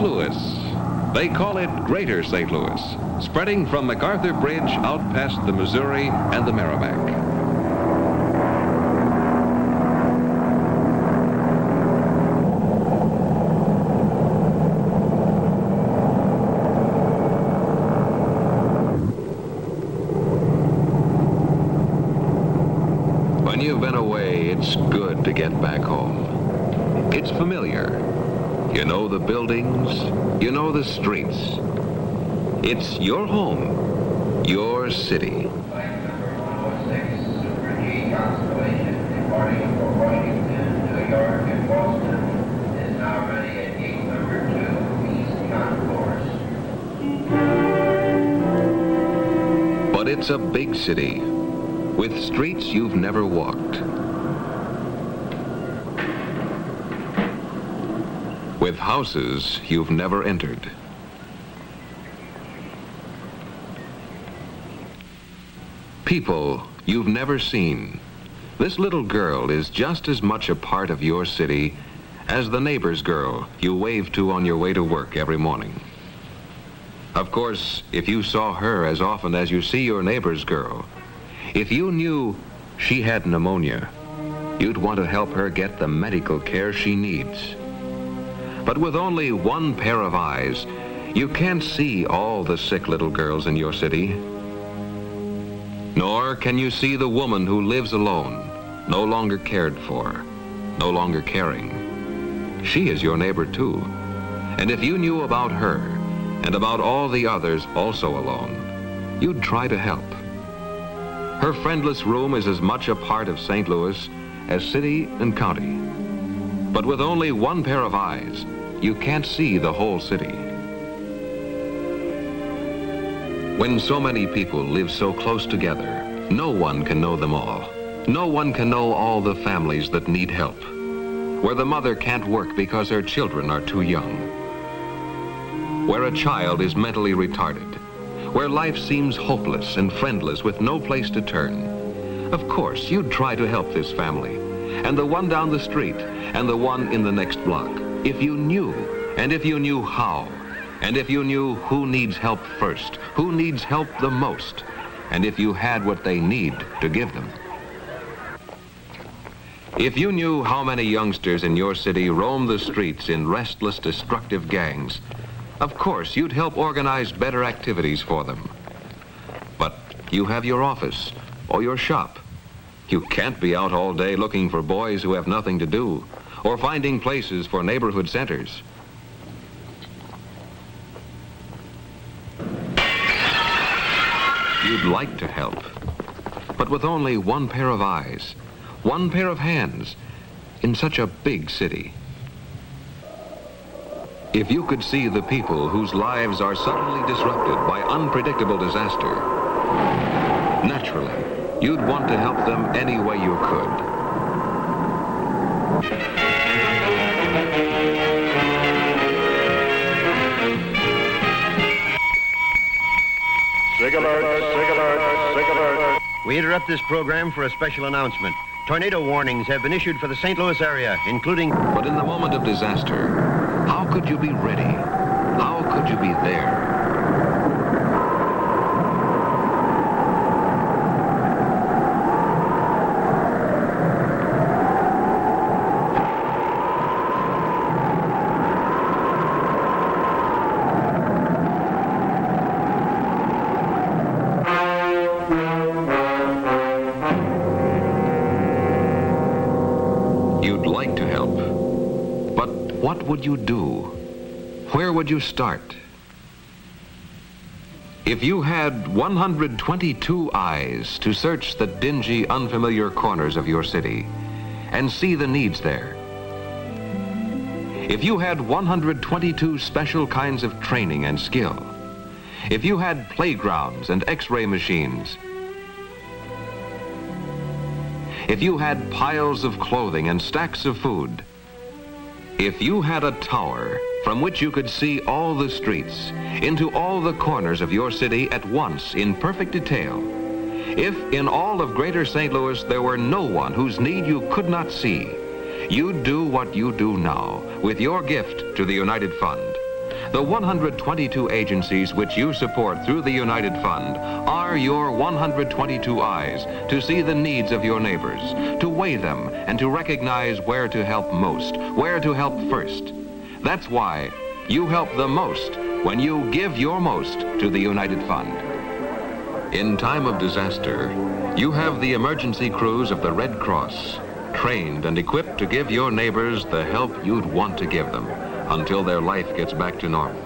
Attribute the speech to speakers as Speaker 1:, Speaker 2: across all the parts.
Speaker 1: Louis. They call it Greater St. Louis, spreading from MacArthur Bridge out past the Missouri and the Merrimack. When you've been away, it's good to get back home. It's familiar. You know the buildings, you know the streets. It's your home, your city. But it's a big city with streets you've never walked, with houses you've never entered. People you've never seen. This little girl is just as much a part of your city as the neighbor's girl you wave to on your way to work every morning. Of course, if you saw her as often as you see your neighbor's girl, if you knew she had pneumonia, you'd want to help her get the medical care she needs. But with only one pair of eyes, you can't see all the sick little girls in your city. Nor can you see the woman who lives alone, no longer cared for, no longer caring. She is your neighbor too. And if you knew about her and about all the others also alone, you'd try to help. Her friendless room is as much a part of St. Louis as city and county. But with only one pair of eyes, you can't see the whole city. When so many people live so close together, no one can know them all. No one can know all the families that need help, where the mother can't work because her children are too young, where a child is mentally retarded, where life seems hopeless and friendless with no place to turn. Of course, you'd try to help this family, and the one down the street, and the one in the next block, if you knew, and if you knew how, and if you knew who needs help first, who needs help the most, and if you had what they need to give them. If you knew how many youngsters in your city roam the streets in restless, destructive gangs, of course, you'd help organize better activities for them. But you have your office or your shop. You can't be out all day looking for boys who have nothing to do, or finding places for neighborhood centers. You'd like to help, but with only one pair of eyes, one pair of hands, in such a big city. If you could see the people whose lives are suddenly disrupted by unpredictable disaster, naturally, you'd want to help them any way you could.
Speaker 2: Sig alert, sig alert, sig alert.
Speaker 3: We interrupt this program for a special announcement. Tornado warnings have been issued for the St. Louis area, including...
Speaker 1: But in the moment of disaster, how could you be ready? How could you be there? You'd like to help, but what would you do? Where would you start? If you had 122 eyes to search the dingy, unfamiliar corners of your city and see the needs there, if you had 122 special kinds of training and skill, if you had playgrounds and x-ray machines, if you had piles of clothing and stacks of food, if you had a tower from which you could see all the streets, into all the corners of your city at once in perfect detail, if in all of Greater St. Louis there were no one whose need you could not see, you'd do what you do now with your gift to the United Fund. The 122 agencies which you support through the United Fund are your 122 eyes to see the needs of your neighbors, to weigh them, and to recognize where to help most, where to help first. That's why you help the most when you give your most to the United Fund. In time of disaster, you have the emergency crews of the Red Cross, trained and equipped to give your neighbors the help you'd want to give them until their life gets back to normal.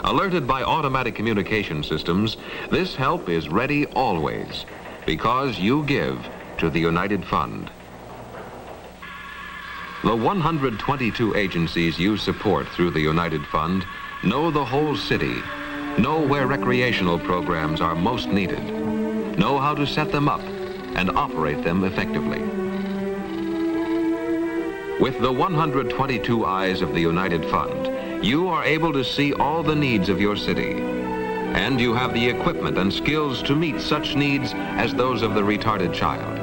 Speaker 1: Alerted by automatic communication systems, this help is ready always because you give to the United Fund. The 122 agencies you support through the United Fund know the whole city, know where recreational programs are most needed, know how to set them up and operate them effectively. With the 122 eyes of the United Fund, you are able to see all the needs of your city, and you have the equipment and skills to meet such needs as those of the retarded child.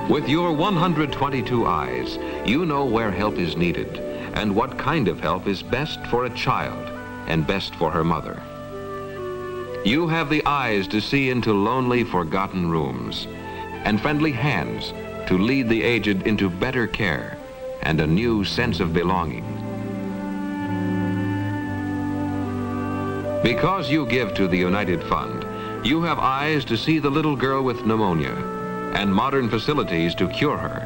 Speaker 1: With your 122 eyes, you know where help is needed and what kind of help is best for a child and best for her mother. You have the eyes to see into lonely, forgotten rooms and friendly hands to lead the aged into better care and a new sense of belonging. Because you give to the United Fund, you have eyes to see the little girl with pneumonia and modern facilities to cure her.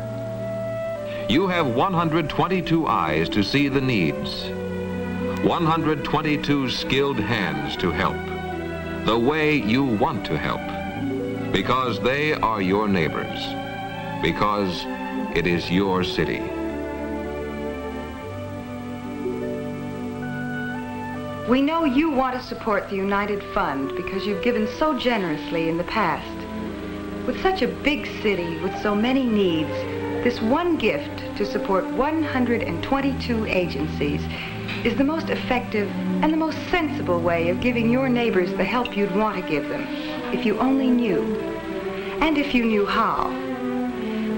Speaker 1: You have 122 eyes to see the needs, 122 skilled hands to help, the way you want to help, because they are your neighbors, because it is your city.
Speaker 4: We know you want to support the United Fund because you've given so generously in the past. With such a big city with so many needs, this one gift to support 122 agencies is the most effective and the most sensible way of giving your neighbors the help you'd want to give them, if you only knew, and if you knew how.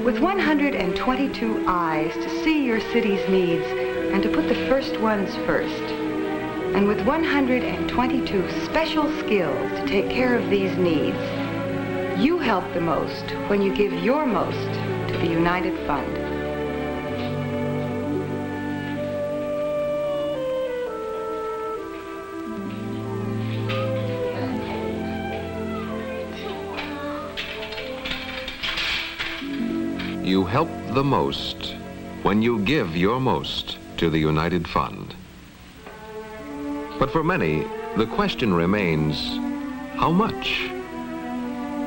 Speaker 4: With 122 eyes to see your city's needs and to put the first ones first, and with 122 special skills to take care of these needs, you help the most when you give your most to the United Fund.
Speaker 1: You help the most when you give your most to the United Fund. But for many, the question remains, how much?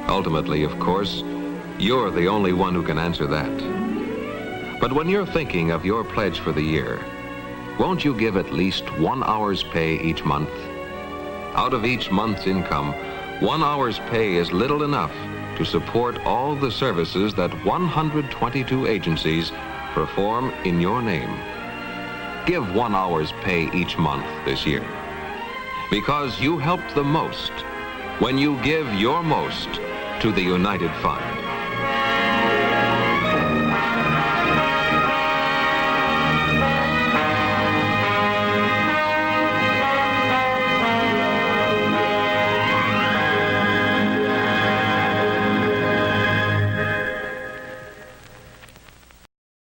Speaker 1: Ultimately, of course, you're the only one who can answer that. But when you're thinking of your pledge for the year, won't you give at least 1 hour's pay each month? Out of each month's income, 1 hour's pay is little enough to support all the services that 122 agencies perform in your name. Give 1 hour's pay each month this year, because you help the most when you give your most to the United Fund.